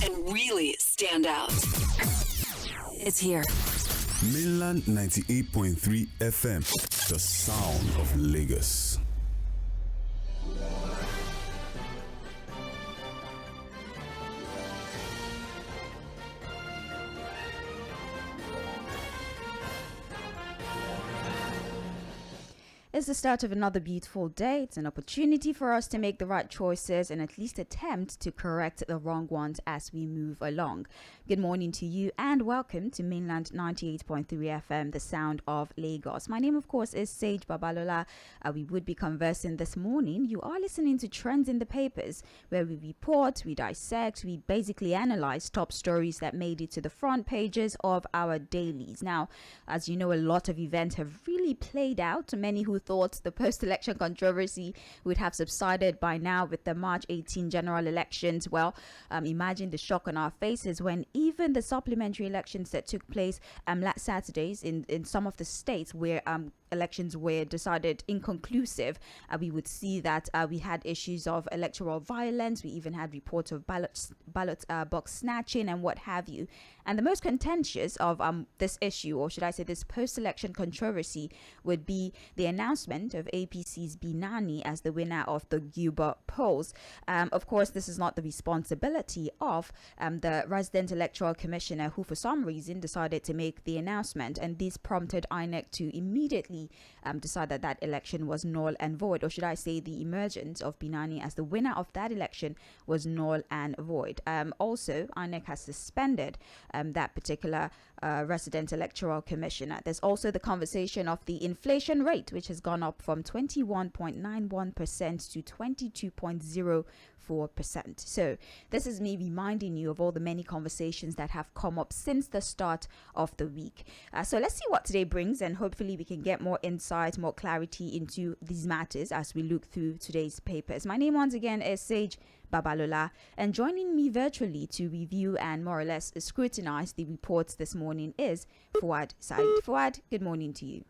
and really stand out. It's here. Mainland 98.3 FM, the sound of Lagos. It's the start of another beautiful day. It's an opportunity for us to make the right choices and at least attempt to correct the wrong ones as we move along. Good morning to you and welcome to Mainland 98.3 FM, the sound of Lagos. My name, of course, is Sage Babalola. We would be conversing this morning. You are listening to Trends in the Papers, where we report, we dissect, we basically analyze top stories that made it to the front pages of our dailies. Now, as you know, a lot of events have really played out. Many who thought the post-election controversy would have subsided by now with the March 18 general elections. Well, imagine the shock on our faces when even the supplementary elections that took place last Saturdays in some of the states where elections were decided inconclusive, we would see that we had issues of electoral violence. We even had reports of ballot box snatching and what have you. And the most contentious of this issue, or should I say this post-election controversy, would be the announcement of APC's Binani as the winner of the Gilbert polls. Of course, this is not the responsibility of the resident electoral commissioner, who for some reason decided to make the announcement, and this prompted INEC to immediately decide that that election was null and void, or should I say the emergence of Binani as the winner of that election was null and void. Also, INEC has suspended that particular resident electoral commissioner. There's also the conversation of the inflation rate, which has gone up from 21.91% to 22.04%. So this is me reminding you of all the many conversations that have come up since the start of the week. So let's see what today brings, and hopefully we can get more insight, more clarity into these matters as we look through today's papers. My name once again is Sage Babalola, and joining me virtually to review and more or less scrutinize the reports this morning is Fuad Said. Fuad, good morning to you.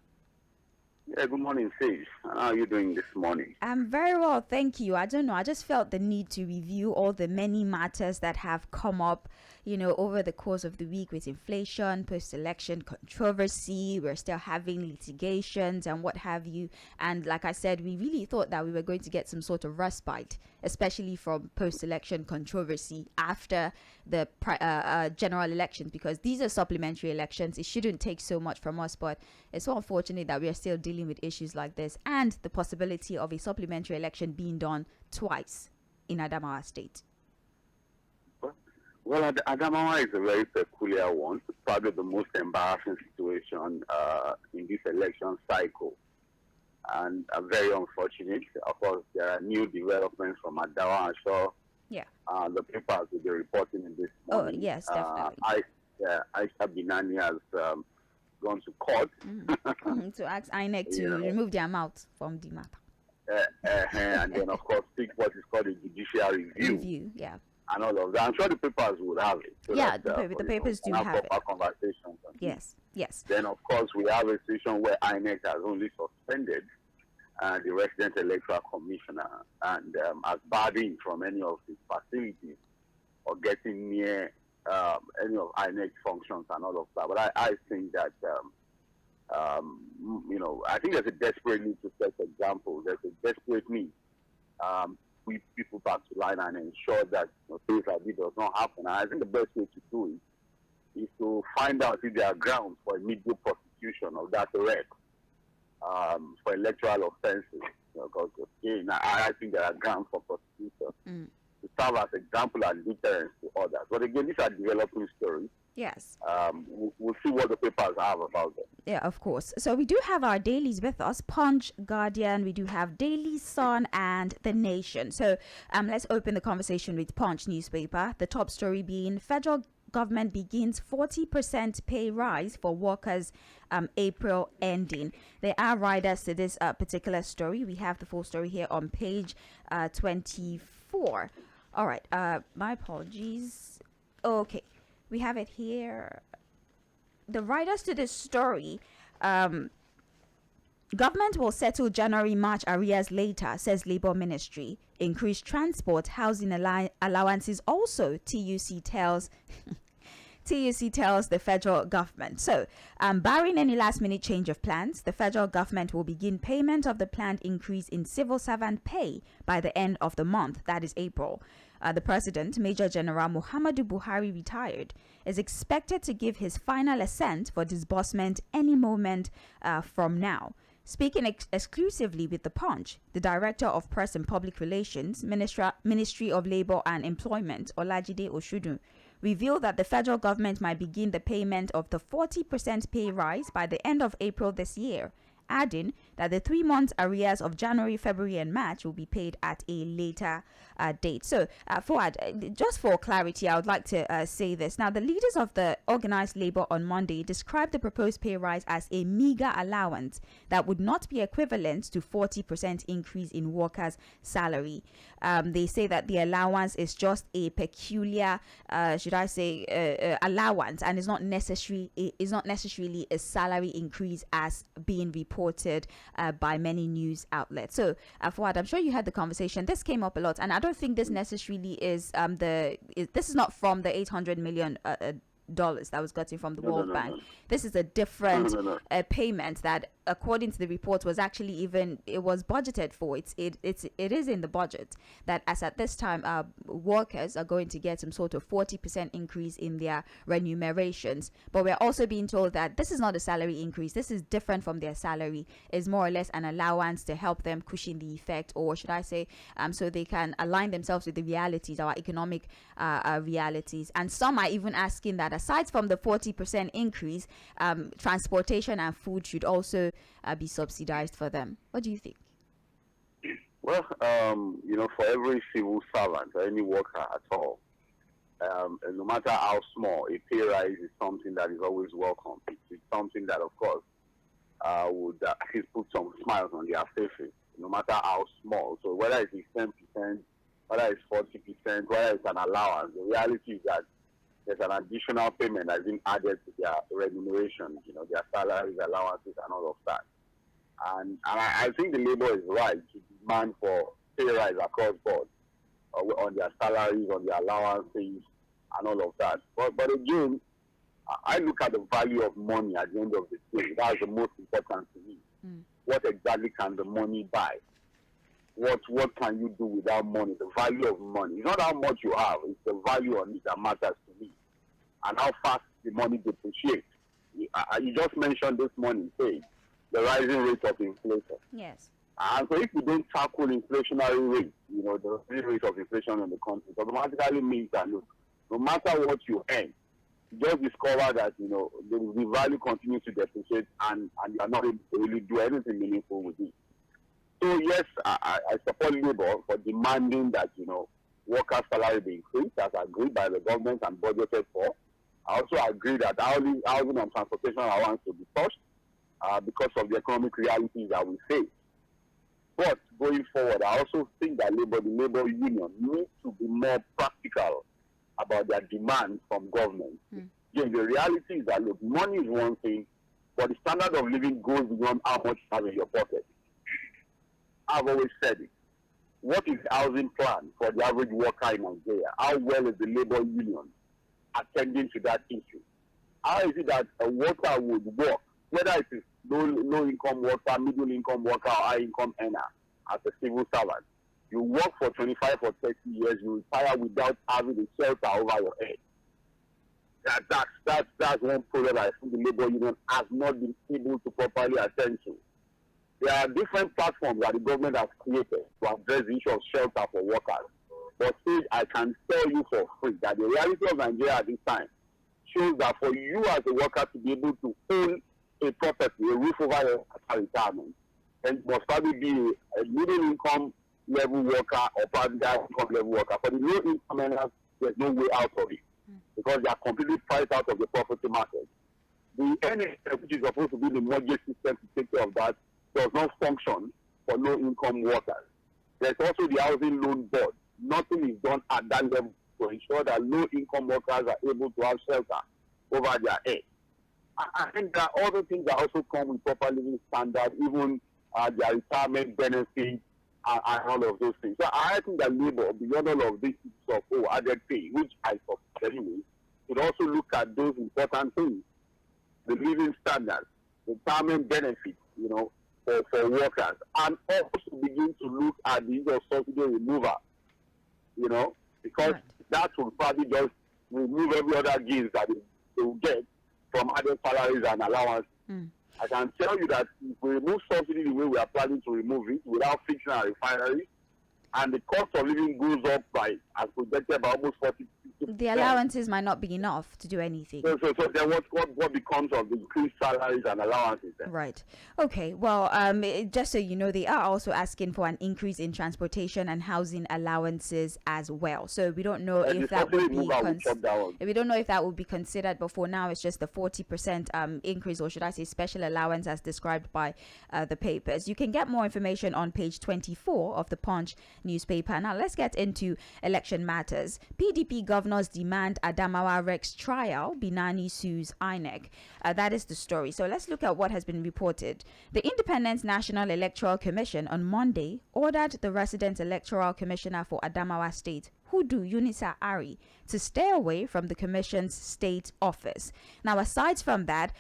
Yeah, good morning, Sage. How are you doing this morning? I'm very well, thank you. I don't know, I just felt the need to review all the many matters that have come up, over the course of the week with inflation, post-election controversy. We're still having litigations and what have you. And like I said, we really thought that we were going to get some sort of respite, especially from post-election controversy after the general elections, because these are supplementary elections. It shouldn't take so much from us, but it's so unfortunate that we are still dealing with issues like this and the possibility of a supplementary election being done twice in Adamawa State. Well, Adamawa is a very peculiar one. It's probably the most embarrassing situation in this election cycle, and very unfortunate. Of course, there are new developments from Adawa. I'm sure the papers will be reporting in this morning. Oh, yes, definitely. Aisha Binani has gone to court to ask INEC to remove their mouth from the matter. And then, of course, take what is called a judicial review. And all of that. I'm sure the papers would have it. So the papers do have it. Conversations. Yes. Then, of course, we have a situation where INEC has only suspended the resident electoral commissioner and has barred him from any of his facilities or getting near any of INEC functions and all of that. But I think that, I think there's a desperate need to set examples. There's a desperate need we people back to line and ensure that things like this does not happen. And I think the best way to do it is to find out if there are grounds for immediate prosecution of that arrest for electoral offences. Because again, I think there are grounds for prosecution to serve as example and deterrence to others. But again, these are developing stories. Yes. We'll see what the papers have about them. Yeah, of course. So we do have our dailies with us, Punch, Guardian, we do have Daily Sun and The Nation. So let's open the conversation with Punch newspaper. The top story being federal government begins 40% pay rise for workers April ending. There are riders to this particular story. We have the full story here on page 24. All right. My apologies. Okay. We have it here. The writers to this story Government will settle January March arrears later, says Labour Ministry. Increased transport housing allowances also, TUC tells the federal government. So, barring any last-minute change of plans, the federal government will begin payment of the planned increase in civil servant pay by the end of the month, that is April. The President, Major General Muhammadu Buhari, retired, is expected to give his final assent for disbursement any moment from now. Speaking exclusively with The Punch, the Director of Press and Public Relations, Ministry of Labour and Employment, Olajide Oshudu, revealed that the federal government might begin the payment of the 40% pay rise by the end of April this year, adding that the 3 months arrears of January, February and March will be paid at a later date. So, Fuad, just for clarity, I would like to say this. Now, the leaders of the organized labor on Monday described the proposed pay rise as a meager allowance that would not be equivalent to 40% increase in workers' salary. They say that the allowance is just a peculiar, allowance, and is not necessarily a salary increase as being reported by many news outlets. So, Fuad, I'm sure you had the conversation. This came up a lot, and I don't think this necessarily is this is not from the $800 million dollars that was gotten from the World Bank. This is a different payment that, according to the report, was actually it was budgeted for. It is in the budget that as at this time, workers are going to get some sort of 40% increase in their remunerations. But we're also being told that this is not a salary increase. This is different from their salary. It's more or less an allowance to help them cushion the effect, or should I say, so they can align themselves with the realities, our economic realities. And some are even asking that aside from the 40% increase, transportation and food should also be subsidized for them. What do you think? Well, for every civil servant or any worker at all, no matter how small, a pay rise is something that is always welcome. It's something that, of course, would at least put some smiles on their faces, no matter how small. So whether it's 10%, whether it's 40%, whether it's an allowance, the reality is that there's an additional payment that's been added to their remuneration, their salaries, allowances, and all of that. And I think the Labour is right to demand for pay rise across board on their salaries, on their allowances, and all of that. But again, I look at the value of money at the end of the day. That's the most important to me. What exactly can the money buy? What can you do without money? The value of money. It's not how much you have, it's the value on it that matters to me. And how fast the money depreciates. You just mentioned this morning, say, the rising rate of inflation. Yes. And so if we don't tackle inflationary rate, the rising rate of inflation in the country, it automatically means that, look, no matter what you earn, you just discover that, the value continues to depreciate and you're not able to really do anything meaningful with it. So yes, I support Labour for demanding that, workers' salary be increased as agreed by the government and budgeted for. I also agree that housing and transportation allowance to be touched because of the economic realities that we face. But going forward, I also think that the Labour Union needs to be more practical about their demands from government. Again, the reality is that, look, money is one thing, but the standard of living goes beyond how much you have in your pocket. I've always said it. What is the housing plan for the average worker in Nigeria? How well is the Labour Union attending to that issue? How is it that a worker would work, whether it is low-income worker, middle-income worker, or high-income earner, as a civil servant? You work for 25 or 30 years, you retire without having a shelter over your head. That's one problem I think the Labour Union has not been able to properly attend to. There are different platforms that the government has created to address the issue of shelter for workers. But still, I can tell you for free that the reality of Nigeria at this time shows that for you as a worker to be able to own a property, a roof over your retirement, then you must probably be a middle-income level worker or probably income level worker. For the low-income earners, there's no way out of it because they are completely priced out of the property market. The NHS, which is supposed to be the mortgage system to take care of that, does not function for low-income workers. There's also the housing loan board. Nothing is done at that level to ensure that low-income workers are able to have shelter over their head. I think that other things that also come with proper living standards, even their retirement benefits, and all of those things. So I think that Labour, beyond all of this of added pay, which I support anyway, should also look at those important things: the living standards, retirement benefits, for workers, and also begin to look at the issue of subsidy removal, because that will probably just remove every other gains that they will get from added salaries and allowances. I can tell you that if we remove subsidy the way we are planning to remove it without fixing our refineries, and the cost of living goes up by, as projected, by almost 40%. The allowances might not be enough to do anything. So then what becomes of the increased salaries and allowances then? Right. Okay. Well, just so you know, they are also asking for an increase in transportation and housing allowances as well. So we don't know if that would be we don't know if that would be considered. But for now, it's just the 40% increase, or should I say, special allowance, as described by the papers. You can get more information on page 24 of the Punch newspaper. Now let's get into election matters. PDP governors demand Adamawa Rex trial. Binani sues INEC. That is the story. So let's look at what has been reported. The Independent National Electoral Commission on Monday ordered the resident electoral commissioner for Adamawa State, Hudu Unisa Ari, to stay away from the commission's state office. Now, aside from that,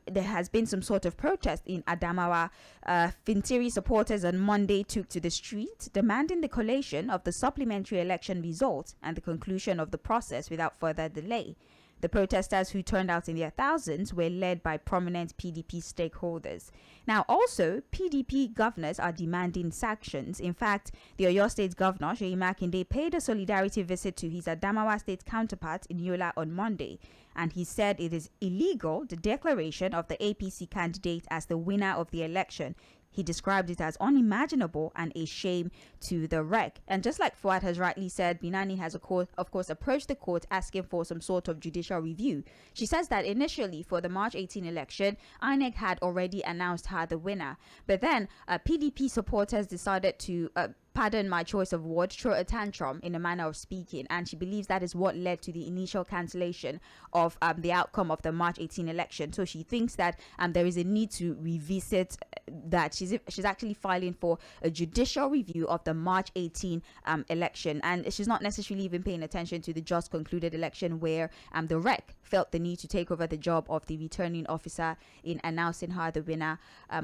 there has been some sort of protest in Adamawa. Fintiri supporters on Monday took to the street, demanding the collation of the supplementary election results and the conclusion of the process without further delay. The protesters, who turned out in their thousands, were led by prominent PDP stakeholders. Now, also, PDP governors are demanding sanctions. In fact, the Oyo State Governor, Seyi Makinde, paid a solidarity visit to his Adamawa State counterpart in Yola on Monday, and he said it is illegal, the declaration of the APC candidate as the winner of the election. He described it as unimaginable and a shame to the REC. And just like Fuad has rightly said, Binani has, of course, approached the court asking for some sort of judicial review. She says that initially for the March 18 election, INEC had already announced her the winner. But then PDP supporters decided to pardon my choice of word, throw a tantrum, in a manner of speaking, and she believes that is what led to the initial cancellation of the outcome of the March 18 election. So she thinks that there is a need to revisit that. She's actually filing for a judicial review of the March 18 election, and she's not necessarily even paying attention to the just concluded election, where the REC felt the need to take over the job of the returning officer in announcing her the winner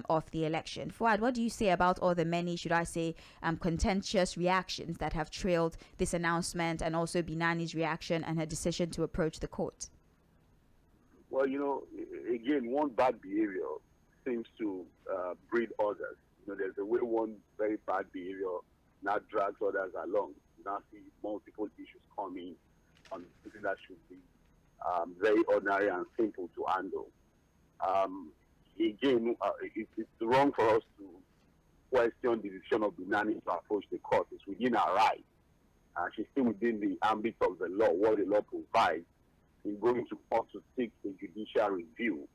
of the election. Fuad, what do you say about all the many, should I say, contentious reactions that have trailed this announcement, and also Binani's reaction and her decision to approach the court? Well, again, one bad behavior seems to breed others. There's a way one very bad behavior now drags others along. You now see multiple issues coming on something that should be very ordinary and simple to handle. Again, it's wrong for us to question the decision of Binani to approach the court. It's within our right. She's still within the ambit of the law, what the law provides, in going to court to seek a judicial review.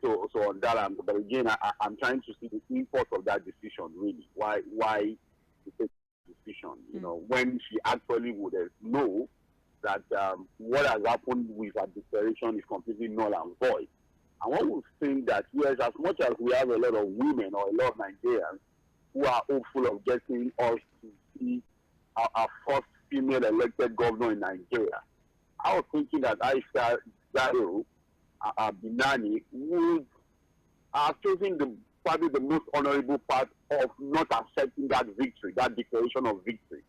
So on that, but again, I'm trying to see the import of that decision, really. Why she takes the decision? When she actually would know that what has happened with her declaration is completely null and void. And one would think that, yes, as much as we have a lot of women or a lot of Nigerians who are hopeful of getting us to see our first female elected governor in Nigeria, I was thinking that Aisha Jaro, Binani, would have chosen probably the most honorable part of not accepting that victory, that declaration of victory.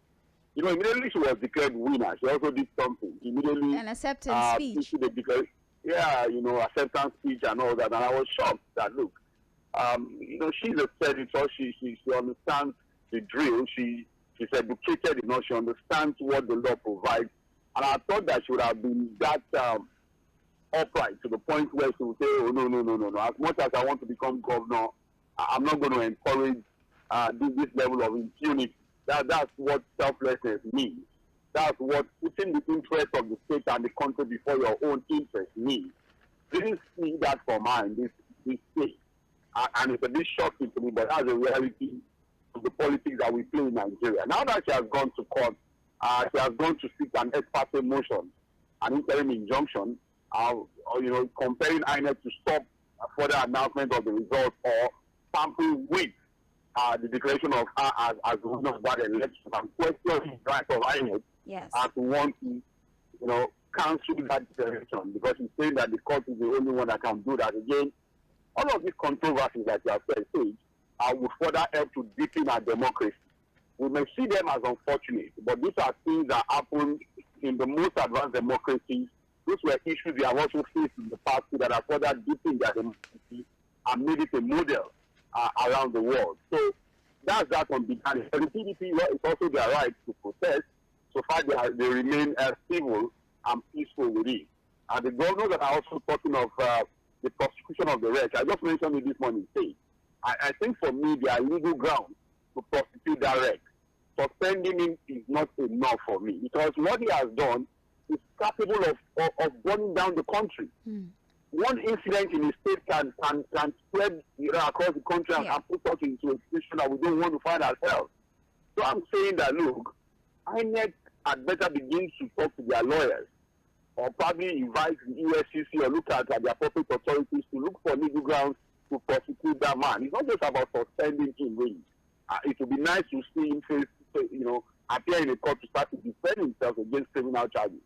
Immediately she was declared winner. She also did something. Immediately, an acceptance speech. Acceptance speech and all that. And I was shocked that, look, she's a senator. She understands the drill. She's educated enough. She understands what the law provides. And I thought that she would have been that upright to the point where she would say, oh, no. As much as I want to become governor, I'm not going to encourage this level of impunity. That's what selflessness means. That's what putting the interest of the state and the country before your own interest means. Didn't see that from her in this state. And it's a bit shocking to me, but that's a reality of the politics that we play in Nigeria. Now that she has gone to court, she has gone to seek an ex parte motion, an interim injunction, comparing INEC to stop further announcement of the results, or tampering with the declaration of her as the winner of that election and questioning the right of INEC Yes. to want to, cancel that declaration because he's saying that the court is the only one that can do that. Again, all of these controversies that you have said would further help to deepen our democracy. We may see them as unfortunate, but these are things that happen in the most advanced democracies. These were issues they have also faced in the past that have further deepened their democracy and made it a model around the world. So that's that on behalf. For the PDP, it's also their right to protest. So far, they remain civil and peaceful with it. And the governors that are also talking of the prosecution of the rest, I just mentioned it this morning. I think for me, there are legal grounds to prosecute that wreck. Suspending him is not enough for me because what he has done is capable of burning down the country. One incident in the state can spread across the country and put us into a position that we don't want to find ourselves. So I'm saying that, look, INEC had better begin to talk to their lawyers or probably invite the EFCC or look at the appropriate authorities to look for legal grounds to prosecute that man. It's not just about suspending him, really. It would be nice to see him appear in a court to start to defend himself against criminal charges.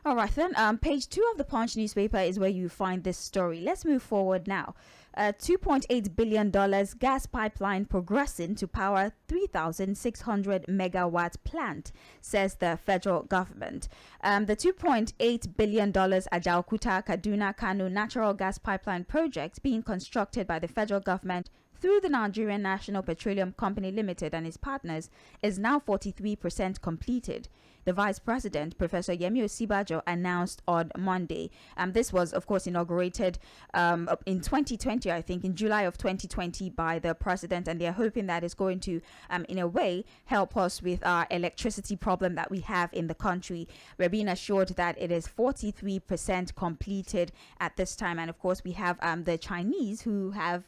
All right, then. Page 2 of the Punch newspaper is where you find this story. Let's move forward now. $2.8 billion gas pipeline progressing to power 3,600 megawatt plant, says the federal government. The $2.8 billion Ajaokuta Kaduna Kano natural gas pipeline project being constructed by the federal government through the Nigerian National Petroleum Company Limited and its partners is now 43% completed. The Vice President, Professor Yemi Osibajo, announced on Monday. This was, of course, inaugurated in 2020, I think, in July of 2020 by the President, and they're hoping that it's going to, in a way, help us with our electricity problem that we have in the country. We're being assured that it is 43% completed at this time, and of course, we have the Chinese who have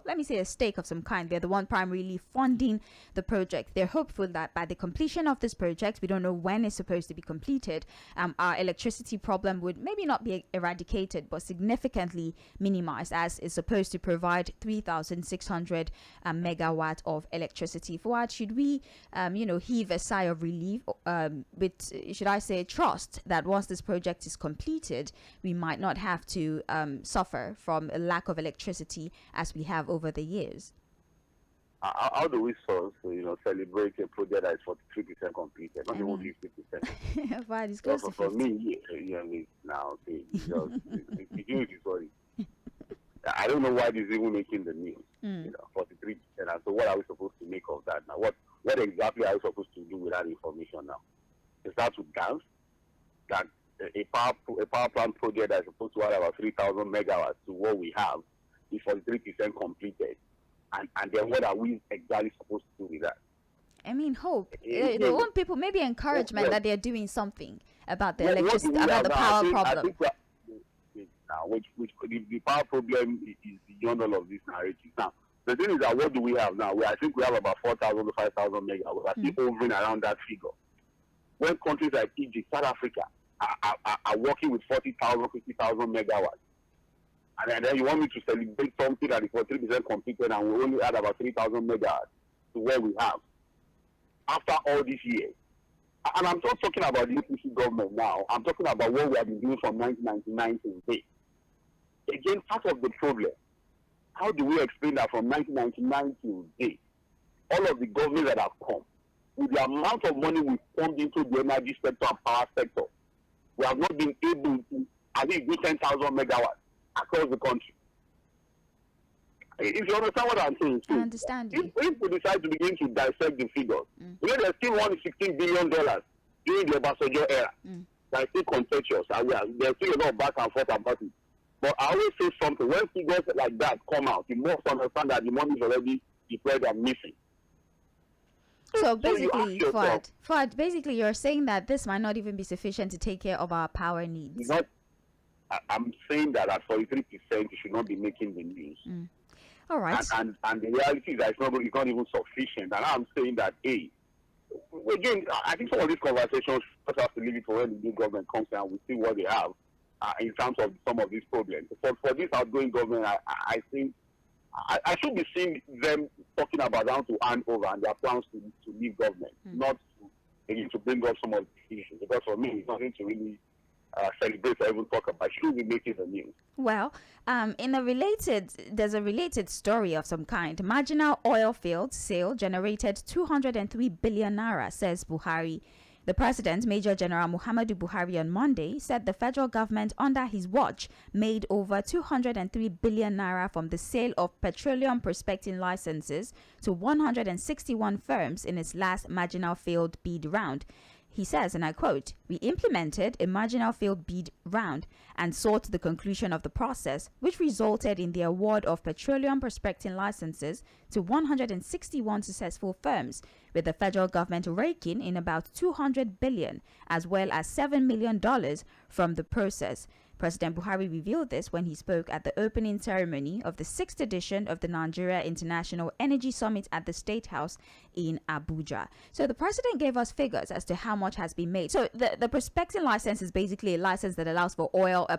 let me say a stake of some kind. They're the one primarily funding the project. They're hopeful that by the completion of this project, we don't know when it's supposed to be completed, our electricity problem would maybe not be eradicated, but significantly minimized, as it's supposed to provide 3,600 megawatt of electricity. Fuad, should we, heave a sigh of relief with, should I say, trust that once this project is completed, we might not have to suffer from a lack of electricity as we have over the years? How do we celebrate a project that is 43% completed, not even 50%? Right, it's close to 50. For me, now, sorry. I don't know why this is even making the news. 43%. And so, what are we supposed to make of that now? What exactly are we supposed to do with that information now? Is that to dance? That a power plant project that is supposed to have about 3,000 megawatts to what we have is 43% completed, and then what are we exactly supposed to do with that? I mean, hope. They want people, maybe encouragement that they're doing something about the electricity, about the power problem. The power problem is beyond all of these narratives. Now, the thing is that what do we have now? I think we have about 4,000 to 5,000 megawatts. We're still hovering around that figure. When countries like Egypt, South Africa are working with 40,000, 50,000 megawatts. And then you want me to celebrate something that is 43% completed and we only add about 3,000 megawatts to where we have after all these years. And I'm not talking about the APC government now. I'm talking about what we have been doing from 1999 to today. Again, part of the problem, how do we explain that from 1999 to today, all of the governments that have come, with the amount of money we pumped into the energy sector and power sector, we have not been able to at least do 10,000 megawatts across the country. If you understand what I'm saying, I understand you. If we decide to begin to dissect the figures, there's still $16 billion during the Obasanjo era that is still contentious, and there's still a lot of back and forth about it. But I always say something, when figures like that come out, you must understand that the money is already deployed and missing. So basically, Fuad, basically you're saying that this might not even be sufficient to take care of our power needs. I'm saying that at 43%, you should not be making the news. All right. And the reality is that it's not even sufficient. And I'm saying that, again, I think some of these conversations just have to leave it for when the new government comes and we see what they have in terms of some of these problems. For this outgoing government, I think I should be seeing them talking about how to hand over and their plans to leave government, not to begin to bring up some of the issues. Because for me, it's nothing to really celebrate or even talk about. Should be making the news. Well, there's a related story of some kind. Marginal oil field sale generated 203 billion naira, says Buhari. The president, Major General Muhammadu Buhari, on Monday said the federal government under his watch made over 203 billion naira from the sale of petroleum prospecting licenses to 161 firms in its last marginal field bid round. He says, and I quote, "We implemented a marginal field bid round and sought the conclusion of the process, which resulted in the award of petroleum prospecting licenses to 161 successful firms, with the federal government raking in about 200 billion as well as $7 million from the process." President Buhari revealed this when he spoke at the opening ceremony of the 6th edition of the Nigeria International Energy Summit at the State House in Abuja. So the president gave us figures as to how much has been made. So the prospecting license is basically a license that allows for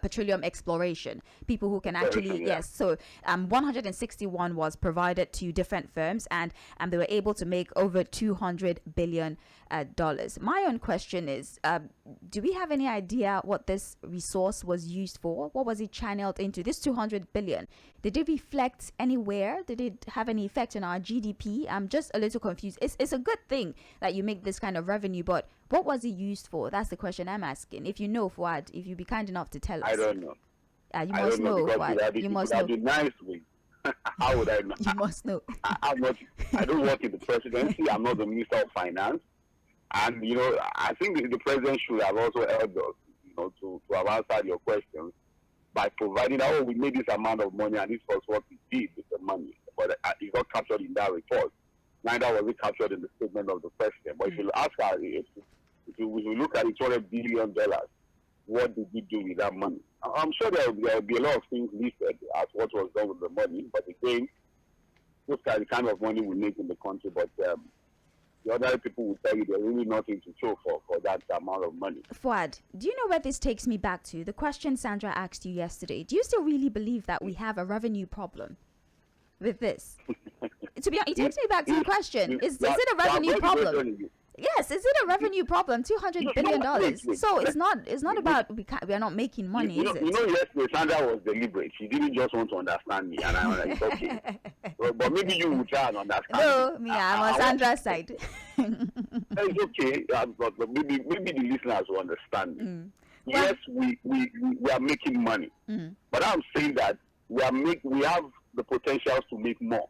petroleum exploration. People who can actually, yes. So 161 was provided to different firms, and they were able to make over $200 billion. My own question is, do we have any idea what this resource was used for? What was it channeled into? This 200 billion, did it reflect anywhere? Did it have any effect on our GDP? I'm just a little confused. It's a good thing that you make this kind of revenue, but what was it used for? That's the question I'm asking. If you know, Fuad, if you'd be kind enough to tell us. I don't know. You must know, Fuad. You must know. Nice way. How would I know? You must know. I don't work in the presidency. I'm not the Minister of Finance. And, I think the president should have also helped us, to have answered your questions by providing, we made this amount of money and this was what we did with the money. But it's not captured in that report. Neither was it captured in the statement of the president. But if you ask her, if you look at the $200 billion, what did we do with that money? I'm sure there will be a lot of things listed as what was done with the money. But again, those are the kind of money we make in the country. But the other people will tell you there's really nothing to show for that amount of money. Fuad, do you know where this takes me back to? The question Sandra asked you yesterday. Do you still really believe that we have a revenue problem with this? It takes me back to the question. Is it a revenue problem? Yes, is it a revenue problem? $200 billion. So it's not about we are not making money, is it? Yesterday Sandra was deliberate. She didn't just want to understand me, and I'm like, it's okay. but maybe you will try and understand. No, I'm on Sandra's side. It's okay, but maybe the listeners will understand me. Yes, we are making money, but I'm saying that we have the potential to make more.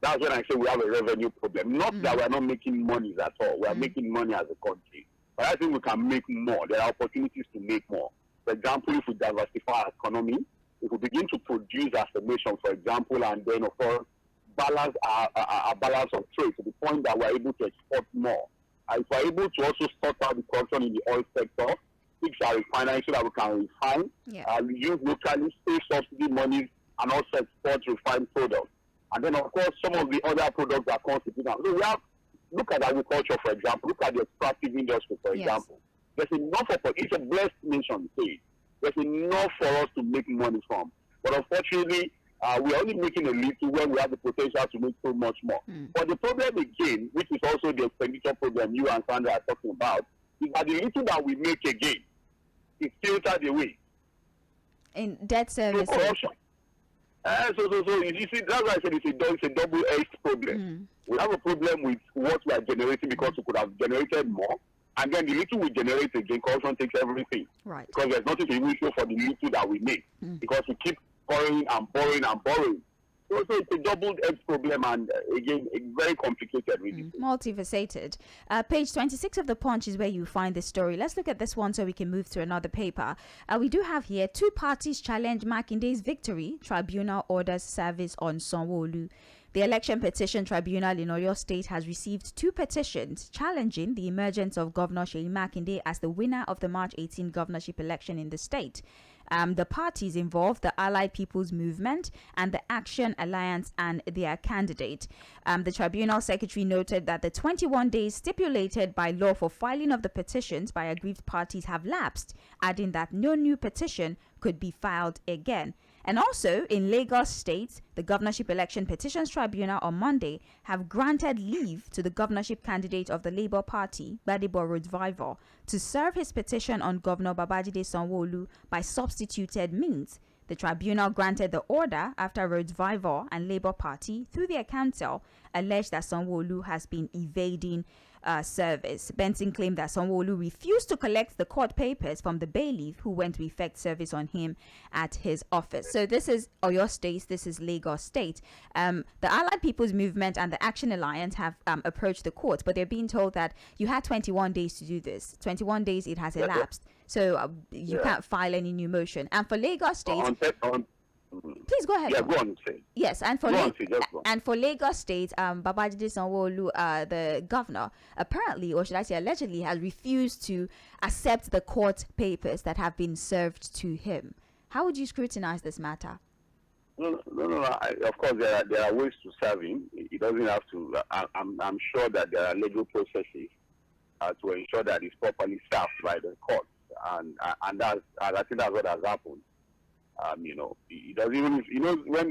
That's when I say we have a revenue problem. Not that we are not making money at all. We are making money as a country. But I think we can make more. There are opportunities to make more. For example, if we diversify our economy, if we begin to produce as a nation, for example, and then, of course, balance our balance of trade to the point that we're able to export more. And if we're able to also sort out the corruption in the oil sector, fix our refinery so that we can refine, use locally, save subsidy monies, and also export refined products. And then, of course, some of the other products that constitute them. So look at agriculture, for example. Look at the extractive industry, for example. There's enough it's a blessed nation, say. There's enough for us to make money from. But unfortunately, we're only making a little when we have the potential to make so much more. But the problem again, which is also the expenditure problem you and Sandra are talking about, is that the little that we make again is filtered away. In debt service. So corruption. So you see, that's why I said it's a double-edged problem. We have a problem with what we are generating because we could have generated more, and then the little we generate again, corruption takes everything. Right. Because there's nothing to even show for the little that we make, because we keep borrowing and borrowing and borrowing. So it's a double-edged problem, and again, it's very complicated, really. Multifaceted. Page 26 of the Punch is where you find this story. Let's look at this one so we can move to another paper. We do have here 2 parties challenge Makinde's victory. Tribunal orders service on Sanwo-Olu. The Election Petition Tribunal in Oyo State has received 2 petitions challenging the emergence of Governor Seyi Makinde as the winner of the March 18 governorship election in the state. The parties involved, the Allied People's Movement and the Action Alliance and their candidate. The tribunal secretary noted that the 21 days stipulated by law for filing of the petitions by aggrieved parties have lapsed, adding that no new petition could be filed again. And also in Lagos State, the Governorship Election Petitions Tribunal on Monday have granted leave to the governorship candidate of the Labour Party, Gbadebo Road-Vivor, to serve his petition on Governor Babajide Sanwo-Olu by substituted means. The tribunal granted the order after Road-Vivor and Labour Party, through their counsel, alleged that Sanwo-Olu has been evading service. Benson claimed that Sanwo-Olu refused to collect the court papers from the bailiff who went to effect service on him at his office. So this is Oyo State, this is Lagos State. The Allied People's Movement and the Action Alliance have approached the court, but they're being told that you had 21 days to do this. 21 days it has elapsed. So you can't file any new motion. And for Lagos State... Please go ahead. Yeah, go on. Say. Yes, and for Lagos State, Babajide Sanwo-Olu, the governor, apparently, or should I say allegedly, has refused to accept the court papers that have been served to him. How would you scrutinize this matter? No. Of course, there are ways to serve him. He doesn't have to. I'm sure that there are legal processes to ensure that he's properly served by the court, and I think that's what has happened. He doesn't even,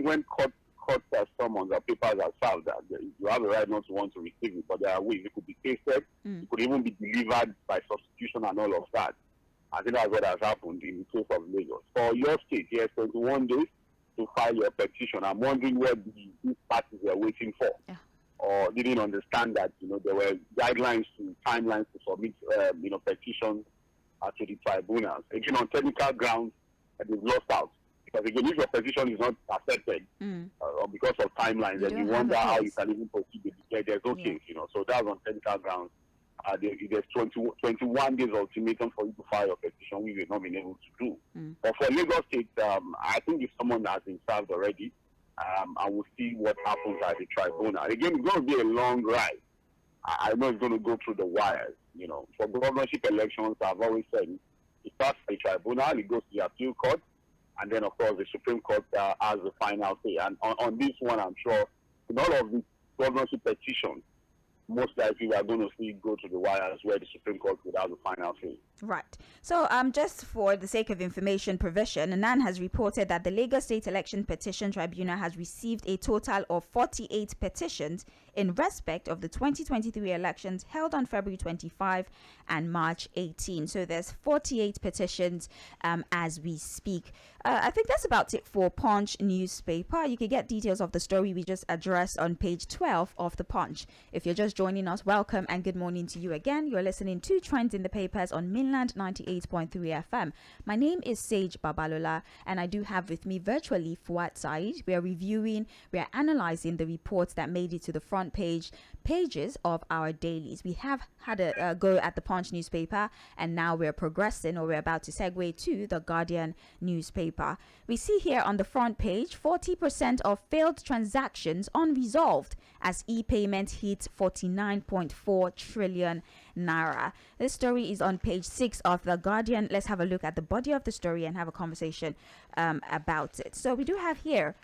when court summons or papers are served, that you have a right not to want to receive it, but there are ways. It could be tasted, it could even be delivered by substitution and all of that. I think that's what has happened in the case of Lagos. For your state, yes, 21 days to file your petition. I'm wondering where these parties were waiting for, or didn't understand that there were timelines to submit petitions to the tribunals. Again, on technical grounds, they've lost out. Because again, if your petition is not accepted or because of timelines, then you wonder how you can even proceed with the case. There's no case, So that's on technical grounds. There's 21 days ultimatum for you to file your petition, which we've not been able to do. But for Lagos State, I think if someone has been served already, I will see what happens at the tribunal. Again, it's going to be a long ride. I know it's going to go through the wires. For governorship elections, I've always said it starts at the tribunal, it goes to the appeal court, and then, of course, the Supreme Court has the final say. And on this one, I'm sure in all of the governorship petitions, most likely we are going to see it go to the wires where the Supreme Court would have the final say. Right. So just for the sake of information provision, NAN has reported that the Lagos State Election Petition Tribunal has received a total of 48 petitions in respect of the 2023 elections held on February 25 and March 18. So there's 48 petitions as we speak. I think that's about it for Punch newspaper. You can get details of the story we just addressed on page 12 of the Punch. If you're just joining us, welcome and good morning to you again. You're listening to Trends in the Papers on Mainland 98.3 FM. My name is Sage Babalola, and I do have with me virtually Fuad Said. We are analyzing the reports that made it to the front pages of our dailies. We have had a go at the Punch newspaper, and now we're about to segue to the Guardian newspaper. We see here on the front page 40% of failed transactions unresolved as e-payment hits 49.4 trillion naira. This story is on page 6 of the Guardian. Let's have a look at the body of the story and have a conversation about it. So we do have here,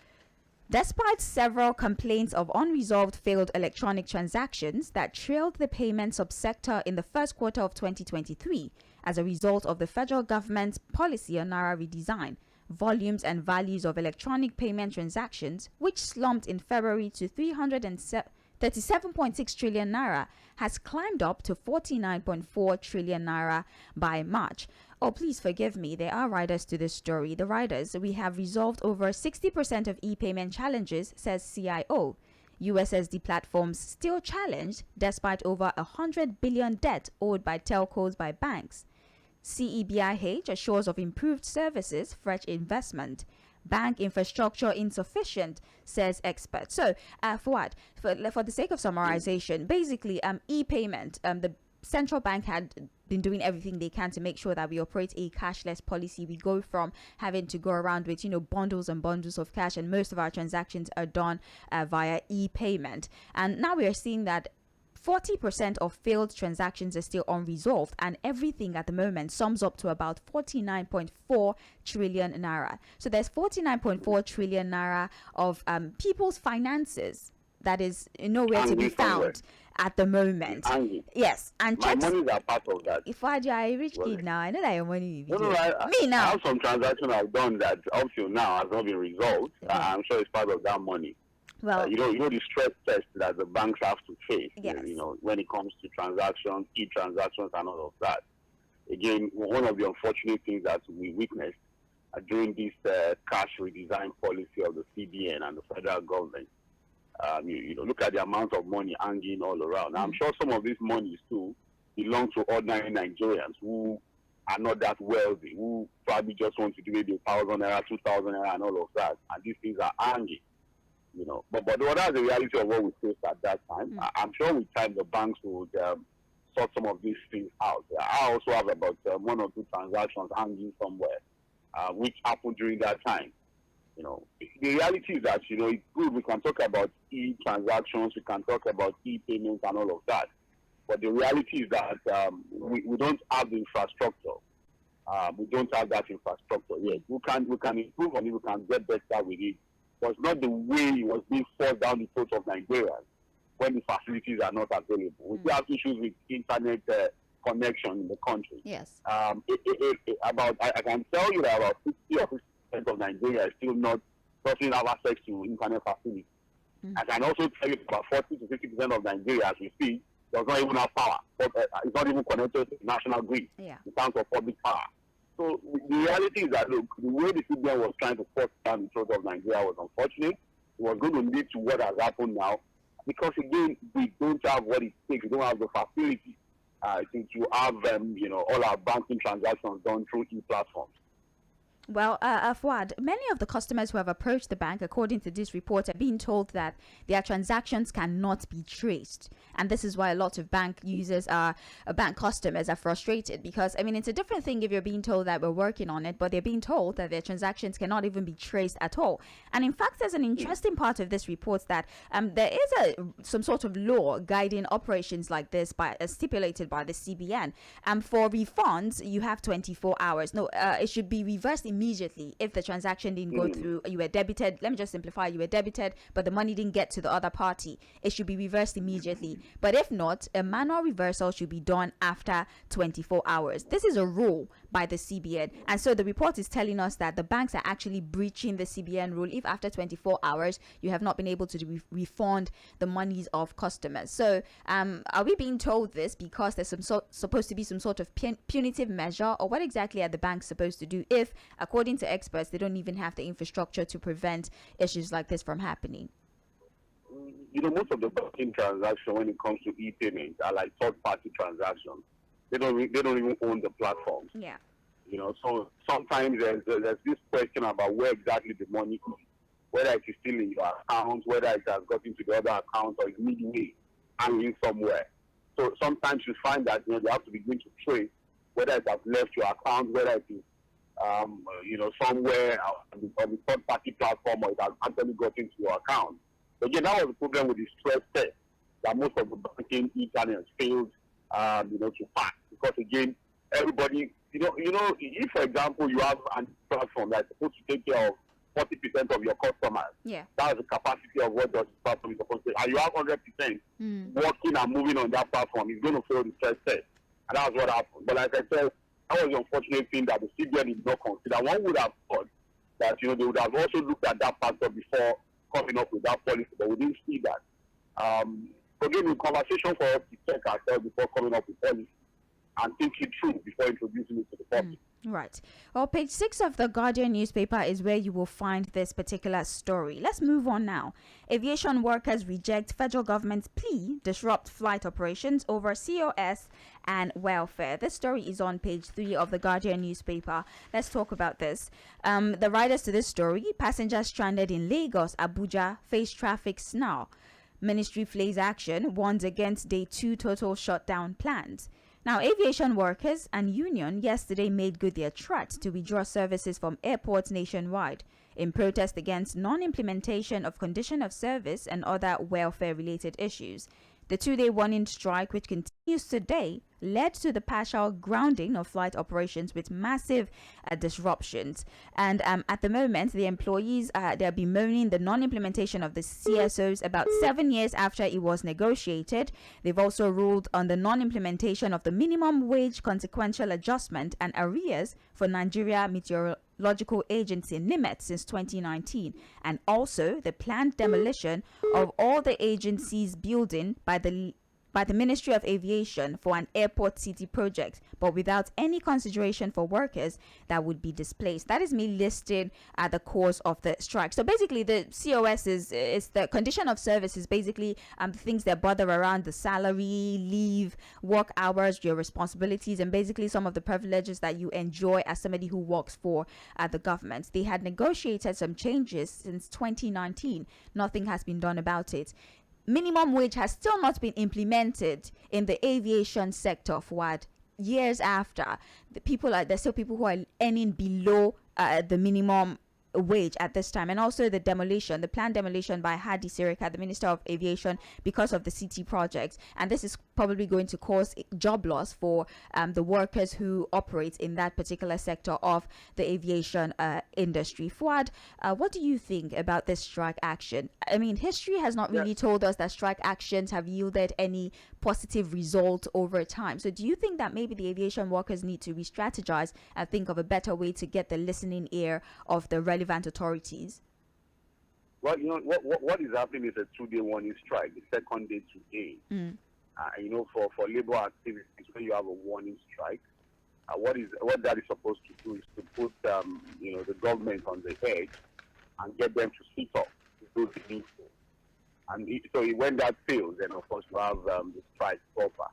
despite several complaints of unresolved failed electronic transactions that trailed the payment subsector in the first quarter of 2023 as a result of the federal government's policy on naira redesign, volumes and values of electronic payment transactions, which slumped in February to 37.6 trillion naira, has climbed up to 49.4 trillion naira by March. Oh, please forgive me. There are riders to this story. The riders, we have resolved over 60% of e-payment challenges, says CIO. USSD platforms still challenged despite over 100 billion debt owed by telcos by banks. CEBIH assures of improved services, fresh investment. Bank infrastructure insufficient, says expert. So, Fuad, for the sake of summarization, basically, e-payment, the central bank had been doing everything they can to make sure that we operate a cashless policy. We go from having to go around with, bundles and bundles of cash, and most of our transactions are done via e-payment. And now we are seeing that 40% of failed transactions are still unresolved, and everything at the moment sums up to about 49.4 trillion naira. So there's 49.4 trillion naira of people's finances that is nowhere to be found. at the moment. Hanging. Yes, and My checks. monies are part of that. If I are a rich Well, kid now, I know that your money No, will no, be there. Me I now. have some transactions I've done that up till now has not been resolved. Yeah. I'm sure it's part of that money. Well, You know the stress test that the banks have to face. Yes. You know, when it comes to transactions, e-transactions, and all of that. Again, one of the unfortunate things that we witnessed during this cash redesign policy of the CBN and the federal government. You know, look at the amount of money hanging all around. Now, I'm sure some of these monies too belong to ordinary Nigerians who are not that wealthy, who probably just want to do maybe 1,000 naira, 2,000 naira, and all of that. And these things are hanging. You know, but that's the reality of what we faced at that time. I'm sure with time the banks would sort some of these things out. I also have about 1 or 2 transactions hanging somewhere, which happened during that time. You know, the reality is that, you know, it's good. We can talk about e-transactions, we can talk about e-payments and all of that. But the reality is that we don't have the infrastructure. We don't have that infrastructure yet. We can improve on it, we can get better with it. But it's not the way it was being forced down the throats of Nigerians when the facilities are not available. We still have issues with internet connection in the country. yes. I can tell you that about 50 or 50% of Nigeria is still doesn't have access to internet facilities. I can also tell you about 40 to 50% of Nigeria, as we see, does not even have power. But, it's not even connected to the national grid Yeah. in terms of public power. So the reality is that, look, the way the CBN was trying to force down the throat of Nigeria was unfortunate. It was going to lead to what has happened now. Because, again, we don't have what it takes. We don't have the facility to have, you know, all our banking transactions done through e-platforms. Well, Fuad, many of the customers who have approached the bank, according to this report, are being told that their transactions cannot be traced. And this is why a lot of bank users bank customers are frustrated because, I mean, it's a different thing if you're being told that we're working on it, but they're being told that their transactions cannot even be traced at all. And in fact, there's an interesting part of this report that there is some sort of law guiding operations like this stipulated by the CBN. For refunds, you have 24 hours. No, it should be reversed immediately if the transaction didn't go through. You were debited. Let me just simplify. You were debited, but the money didn't get to the other party. It should be reversed immediately. But if not, a manual reversal should be done after 24 hours. This is a rule by the CBN. And so the report is telling us that the banks are actually breaching the CBN rule if after 24 hours you have not been able to refund the monies of customers. So are we being told this because there's supposed to be some sort of punitive measure, or what exactly are the banks supposed to do if, according to experts, they don't even have the infrastructure to prevent issues like this from happening? You know, most of the banking transactions when it comes to e-payments are like third-party transactions. They don't even own the platforms. Yeah. You know, so sometimes there's this question about where exactly the money is, whether it is still in your account, whether it has gotten to the other account, or it's midway hanging somewhere. So sometimes you find that, you know, they have to begin to trace whether it has left your account, whether it is you know, somewhere on the third-party platform, or it has actually gotten to your account. But again, that was the problem with the stress test that most of the banking e-channels failed, you know, to pass. Because again, everybody, you know, if for example you have a platform that's supposed to take care of 40% of your customers, Yeah. that's the capacity of what the platform is supposed to. And you have 100% working and moving on that platform, it's going to fail the stress test, and that's what happened. But like I said, that was the unfortunate thing that the CBN did not consider. One would have thought that, you know, they would have also looked at that factor before coming up with that policy, but we didn't see that. Again, the conversation for us to check ourselves before coming up with policy and think it through before introducing it to the public. Right. Well, page 6 of the Guardian newspaper is where you will find this particular story. Let's move on now. Aviation workers reject federal government's plea, disrupt flight operations over COS and welfare. This story is on page 3 of the Guardian newspaper. Let's talk about this. The writers to this story: passengers stranded in Lagos, Abuja face traffic snarl. Ministry flays action, warns against day 2 total shutdown plans. Now, aviation workers and union yesterday made good their threat to withdraw services from airports nationwide in protest against non-implementation of condition of service and other welfare-related issues. The 2-day warning strike, which continues today, led to the partial grounding of flight operations with massive disruptions. And at the moment, the employees they're bemoaning the non-implementation of the CSOs about 7 years after it was negotiated. They've also ruled on the non-implementation of the minimum wage consequential adjustment and arrears for Nigeria Meteorological Agency NIMET since 2019, and also the planned demolition of all the agency's building by the Ministry of Aviation for an airport city project, but without any consideration for workers that would be displaced. That is me listing at the cause of the strike. So basically, the COS is the condition of service, is basically things that bother around the salary, leave, work hours, your responsibilities, and basically some of the privileges that you enjoy as somebody who works for the government. They had negotiated some changes since 2019. Nothing has been done about it. Minimum wage has still not been implemented in the aviation sector for years after. There's still people who are earning below the minimum wage at this time, and also the planned demolition by Hadi Sirika, the Minister of Aviation, because of the city project. And this is probably going to cause job loss for the workers who operate in that particular sector of the aviation industry. Fuad, what do you think about this strike action? I mean, history has not really told us that strike actions have yielded any positive result over time. So do you think that maybe the aviation workers need to re-strategize and think of a better way to get the listening ear of the relevant authorities? Well, what is happening is a 2-day warning strike. The second day today. For labor activities, when you have a warning strike, what that is supposed to do is to put the government on the edge and get them to sit up to do the needful. And when that fails, then of course you have the strike proper.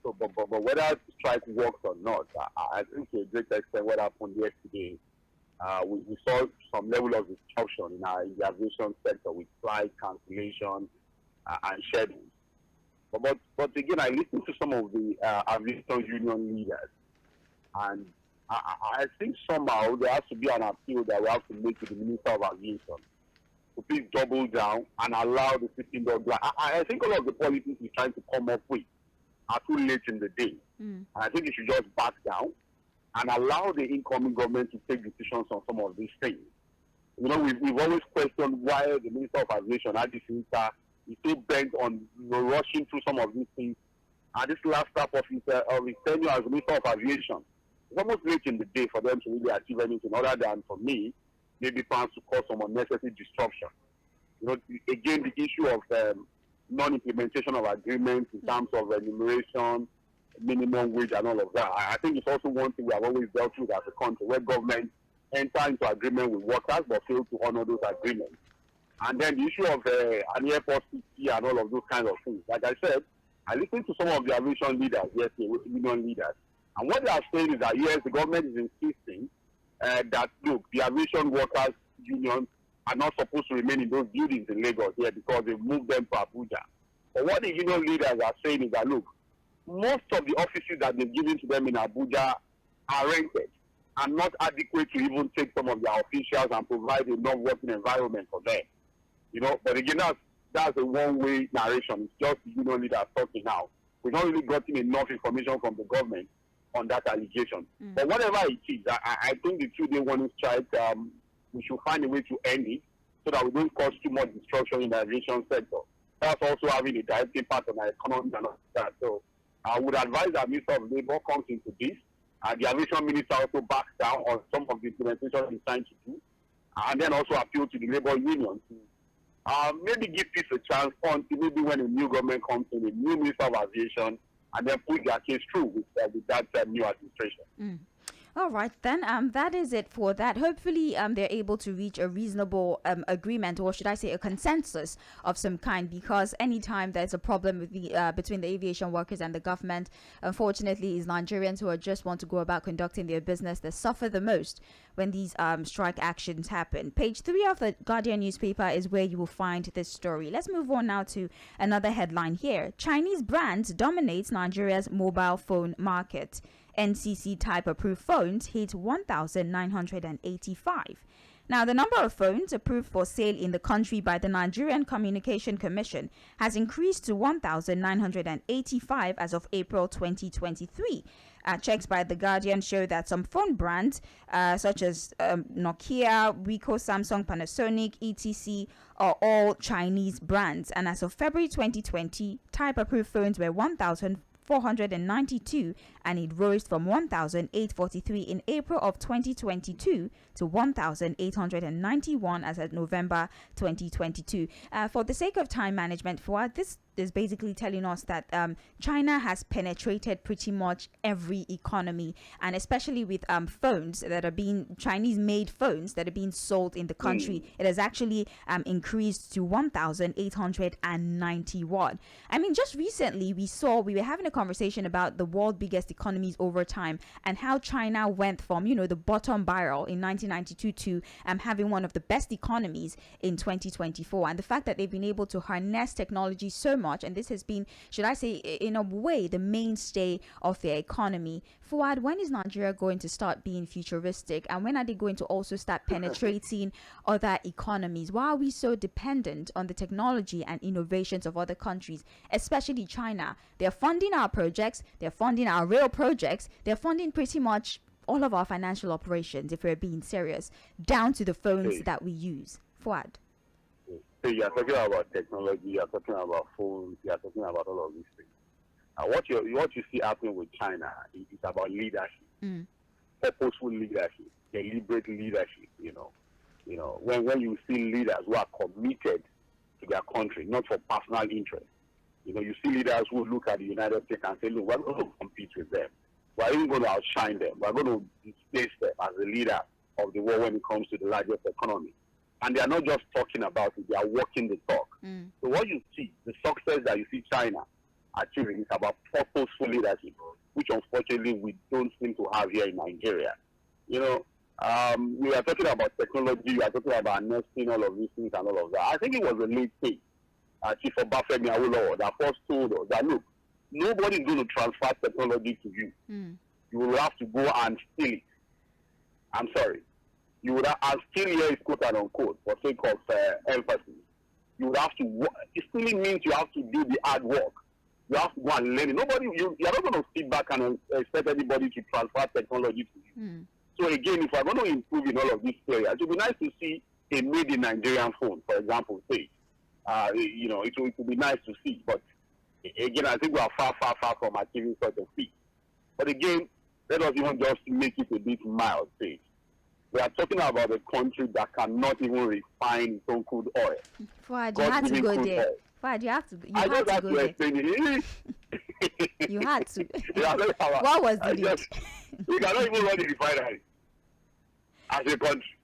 So, but whether the strike works or not, I think to a great extent what happened yesterday, we saw some level of disruption in the aviation sector with flight cancellation and schedules. But again, I listened to some of the aviation union leaders, and I think somehow there has to be an appeal that we have to make to the Minister of Aviation to please double down and allow the sitting dog. I think all of the policies he's trying to come up with are too late in the day. And I think he should just back down and allow the incoming government to take decisions on some of these things. We've always questioned why the Minister of Aviation, Hadi Sirika, is so bent on rushing through some of these things. And this last step of his tenure as Minister of Aviation, it's almost late in the day for them to really achieve anything other than, for me, maybe plans to cause some unnecessary disruption. Again, the issue of non-implementation of agreements in terms of remuneration, minimum wage, and all of that. I think it's also one thing we have always dealt with as a country, where government enter into agreement with workers but fail to honor those agreements. And then the issue of an airport city and all of those kinds of things. Like I said, I listened to some of the aviation leaders yesterday, union leaders, and what they are saying is that yes, the government is insisting that look, the aviation workers union are not supposed to remain in those buildings in Lagos here because they've moved them to Abuja. But what the union leaders are saying is that look, most of the offices that they've given to them in Abuja are rented and not adequate to even take some of their officials and provide enough working environment for them. But again, that's a one-way narration. It's just the union leaders talking now. We've not really gotten enough information from the government on that allegation. But whatever it is, I think the 2-day warning strike, we should find a way to end it so that we don't cause too much destruction in the aviation sector. That's also having a direct impact on our economy and all that. So I would advise that Minister of Labour comes into this. The aviation minister also backs down on some of the implementation he's trying to do. And then also appeal to the labor union to maybe give peace a chance until maybe when a new government comes in, a new Minister of Aviation, and then put their case through with that new administration. All right, then that is it for that. Hopefully they're able to reach a reasonable agreement, or should I say a consensus of some kind, because anytime there's a problem with the between the aviation workers and the government, unfortunately, is Nigerians who just want to go about conducting their business that suffer the most when these strike actions happen. Page 3 of the Guardian newspaper is where you will find this story. Let's move on now to another headline here. Chinese brands dominates Nigeria's mobile phone market. NCC type approved phones hit 1,985. Now, the number of phones approved for sale in the country by the Nigerian Communication Commission has increased to 1,985 as of April 2023. Checks by The Guardian show that some phone brands such as Nokia, Wiko, Samsung, Panasonic, etc. are all Chinese brands. And as of February 2020, type-approved phones were 1,492, and it rose from 1,843 in April of 2022 to 1,891 as of November 2022. For the sake of time management, for this is basically telling us that China has penetrated pretty much every economy, and especially with phones that are being Chinese-made phones that are being sold in the country, it has actually increased to 1,891. I mean, just recently we were having a conversation about the world's biggest economies over time and how China went from, the bottom barrel in 1992 to having one of the best economies in 2024, and the fact that they've been able to harness technology so much, and this has been, should I say, in a way, the mainstay of their economy. Fuad, when is Nigeria going to start being futuristic, and when are they going to also start penetrating other economies? Why are we so dependent on the technology and innovations of other countries, especially China? They're funding our projects, they're funding our rail projects, they're funding pretty much all of our financial operations, if we're being serious, down to the phones that we use. Fuad. So you are talking about technology, you are talking about phones, you are talking about all of these things. What you see happening with China is about leadership, purposeful leadership, deliberate leadership. When you see leaders who are committed to their country, not for personal interest. You see leaders who look at the United States and say, look, we're going to compete with them. We're even going to outshine them. We're going to displace them as the leader of the world when it comes to the largest economy. And they are not just talking about it, they are walking the talk. So what you see, the success that you see China achieving is about purposeful leadership, which unfortunately we don't seem to have here in Nigeria. We are talking about technology, we are talking about nesting, all of these things and all of that. I think it was a late stage. Chief Obafemi Awolowo that first told us that, look, nobody is going to transfer technology to you. You will have to go and steal it. I'm sorry. You would have, and still here is quote and unquote for sake of emphasis. You would have to. It still means you have to do the hard work. You have to go and learn it. You're not going to sit back and expect anybody to transfer technology to you. So again, if we're going to improve in all of these areas, it would be nice to see a made in Nigerian phone, for example, say. It would be nice to see. But again, I think we are far, far, far from achieving such a feat. But again, let us even just make it a bit mild, say. We are talking about a country that cannot even refine its own crude oil. Fuad, you had to go there. Fuad, you had to go there. You had to. What was the lead? We cannot even run the refinery as a country.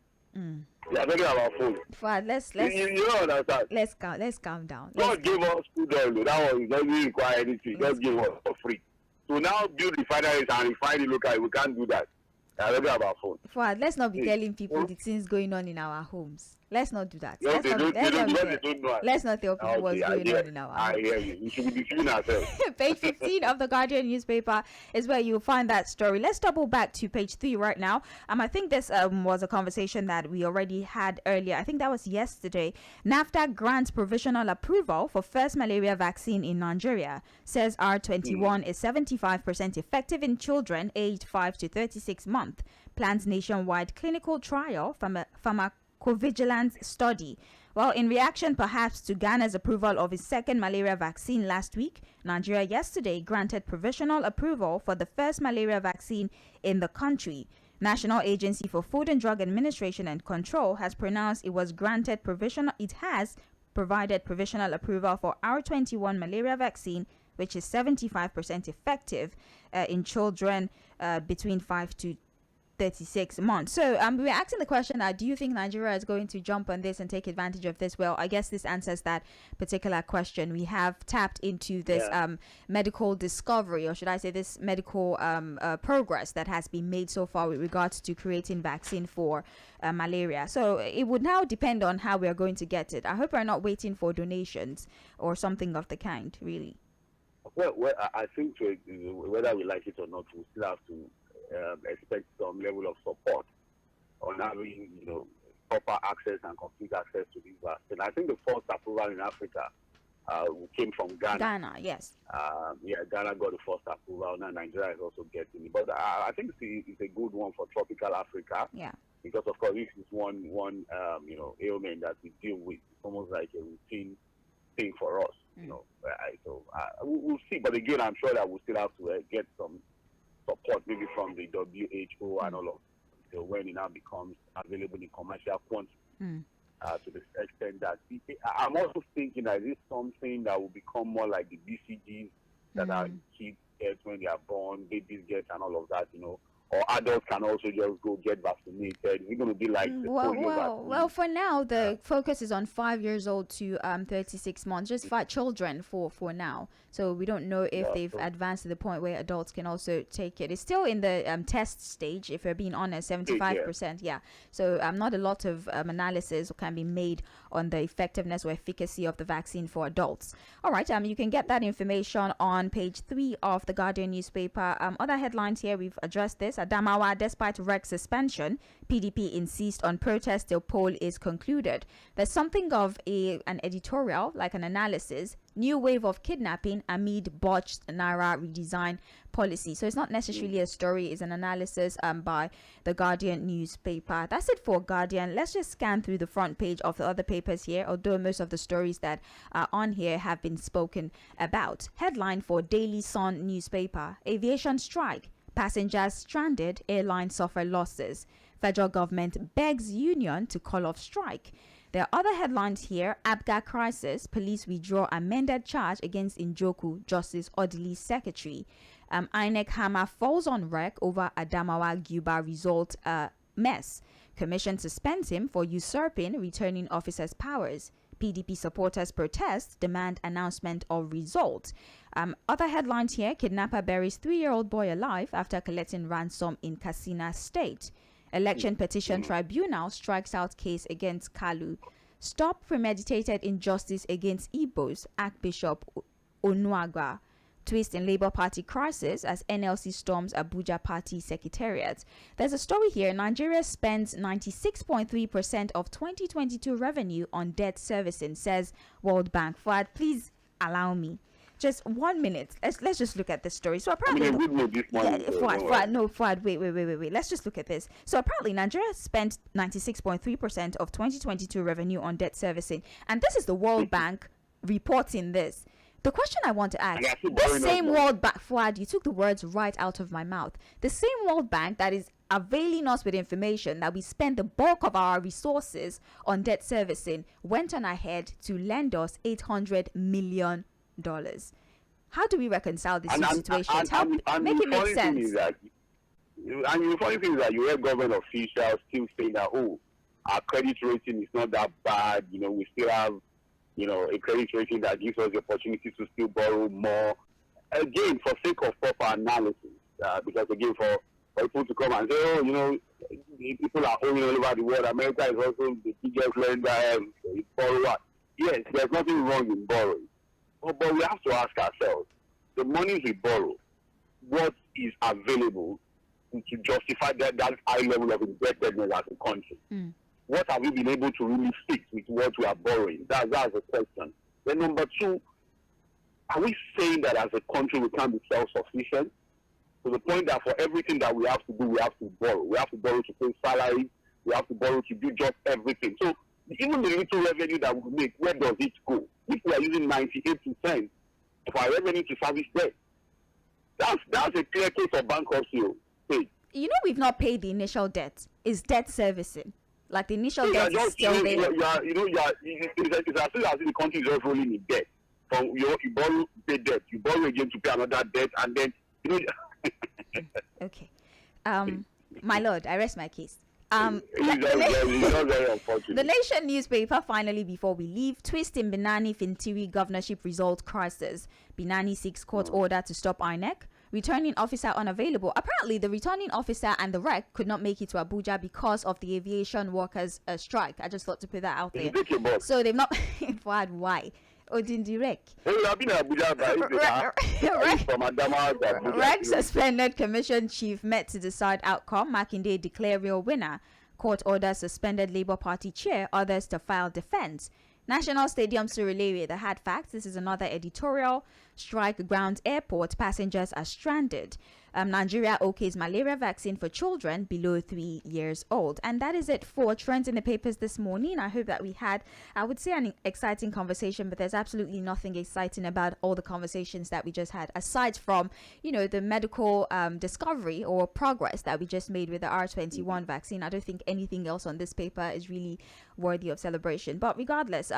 We are talking about food. Fuad, let's you don't understand. Let's calm down. God give us crude oil. That one doesn't require anything. Just give us for free. So now build refineries and refine it locally. We can't do that. About phone. Fuad, let's not be telling people the things going on in our homes. Let's not do that. No, let's not tell people what's going on in our homes. I hear you. We should be deceiving ourselves. Page 15 of the Guardian newspaper is where you'll find that story. Let's double back to page 3 right now. I think this was a conversation that we already had earlier. I think that was yesterday. NAFDAC grants provisional approval for first malaria vaccine in Nigeria. Says R21 is 75% effective in children aged 5 to 36 months. Plans nationwide clinical trial pharmacovigilance study. Well, in reaction perhaps to Ghana's approval of its second malaria vaccine last week, Nigeria yesterday granted provisional approval for the first malaria vaccine in the country. National Agency for Food and Drug Administration and Control has pronounced it has provided provisional approval for R21 malaria vaccine, which is 75% effective in children between 5 to 36 months. So we were asking the question, do you think Nigeria is going to jump on this and take advantage of this? Well, I guess this answers that particular question. We have tapped into this medical discovery, or should I say this medical progress that has been made so far with regards to creating vaccine for malaria. So it would now depend on how we are going to get it. I hope we're not waiting for donations or something of the kind, really. Well, I think whether we like it or not, we still have to expect some level of support on having, proper access and complete access to this vaccine. I think the first approval in Africa came from Ghana. Ghana, yes. Ghana got the first approval. Now Nigeria is also getting it. But I think it's a good one for tropical Africa. Yeah. Because of course this is one ailment that we deal with. It's almost like a routine thing for us. We'll see. But again, I'm sure that we'll still have to get some support maybe from the WHO and all of it when it now becomes available in commercial quantity. To the extent that I'm also thinking that this is something that will become more like the BCGs that our kids get when they are born, babies get, and all of that, or adults can also just go get vaccinated. We're going to be like the polio vaccine. Well, for now, the focus is on 5 years old to 36 months, just 5 children for now. So we don't know if they've advanced to the point where adults can also take it. It's still in the test stage, if we're being honest, 75%. Yeah. So not a lot of analysis can be made on the effectiveness or efficacy of the vaccine for adults. All right. You can get that information on page 3 of the Guardian newspaper. Other headlines here, we've addressed this. Adamawa, despite REC suspension, PDP insists on protest till poll is concluded. There's something of an editorial, like an analysis. New wave of kidnapping amid botched Naira redesign policy. So it's not necessarily a story, it's an analysis by the Guardian newspaper. That's it for Guardian. Let's just scan through the front page of the other papers here, although most of the stories that are on here have been spoken about. Headline for Daily Sun newspaper: Aviation strike. Passengers stranded, airline suffer losses. Federal government begs union to call off strike. There are other headlines here. ABGA crisis. Police withdraw amended charge against Njoku, Justice Odili's secretary. INEC hammer falls on REC over Adamawa Guba result mess. Commission suspends him for usurping returning officers' powers. PDP supporters protest, demand announcement of result. Other headlines here: kidnapper buries 3-year-old boy alive after collecting ransom in Katsina State. Election petition tribunal strikes out case against Kalu. Stop premeditated injustice against Igbos, Archbishop Onuagwa. Twist in Labour Party crisis as NLC storms Abuja Party Secretariat. There's a story here. Nigeria spends 96.3% of 2022 revenue on debt servicing, says World Bank. Fuad, please allow me just 1 minute. Let's just look at this story. So apparently, Fuad, wait. Let's just look at this. So apparently, Nigeria spent 96.3% of 2022 revenue on debt servicing, and this is the World Bank reporting this. The question I want to ask, the same World Bank, Fuad, you took the words right out of my mouth. The same World Bank that is availing us with information that we spend the bulk of our resources on debt servicing went on ahead to lend us $800 million. How do we reconcile these two situations? Make it make sense. The funny thing is that you hear government officials still saying that, our credit rating is not that bad. We still have a credit rating that gives us the opportunity to still borrow more. Again, for sake of proper analysis, because again, for people to come and say, people are owing all over the world. America is also the biggest lender, borrower. Yes, there's nothing wrong in borrowing. But we have to ask ourselves, the money we borrow, what is available to justify that high level of indebtedness as a country? What have we been able to really fix with what we are borrowing? That's the question. Then number 2, are we saying that as a country we can't be self-sufficient? To the point that for everything that we have to do, we have to borrow. We have to borrow to pay salaries. We have to borrow to do just everything. So even the little revenue that we make, where does it go? If we are using 98% of our revenue to service debt, that's a clear case of bankruptcy. We've not paid the initial debt. It's debt servicing. Like the initial debt is still there. It's as if the country is just rolling in debt. From you borrow, pay debt. You borrow again to pay another debt, and then Okay, my lord, I rest my case. The Nation newspaper, finally, before we leave: twist in Binani Fintiri governorship result crisis. Binani seeks court order to stop INEC. Returning officer unavailable. Apparently, the returning officer and the REC could not make it to Abuja because of the aviation workers' strike. I just thought to put that out there. So they've not. Why? Odindi REC. REC suspended commission chief met to decide outcome. Makinde declare real winner. Court orders suspended Labour Party chair, others to file defense. National Stadium Surulere, the hard facts. This is another editorial. Strike ground airport, passengers are stranded. Nigeria okays malaria vaccine for children below 3 years old. And that is it for trends in the papers this morning. I hope that we had, I would say, an exciting conversation, but there's absolutely nothing exciting about all the conversations that we just had, aside from, the medical discovery or progress that we just made with the R21 vaccine. I don't think anything else on this paper is really worthy of celebration. But regardless,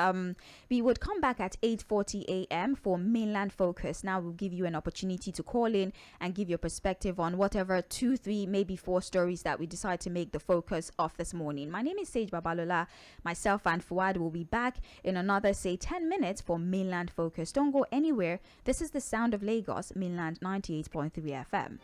we would come back at 8:40 a.m. for Mainland Focus. Now we'll give you an opportunity to call in and give your perspective on whatever 2, 3, maybe 4 stories that we decide to make the focus of this morning. My name is Sage Babalola. Myself and Fuad will be back in another, say, 10 minutes for Mainland Focus. Don't go anywhere. This is the sound of Lagos, Mainland 98.3 FM.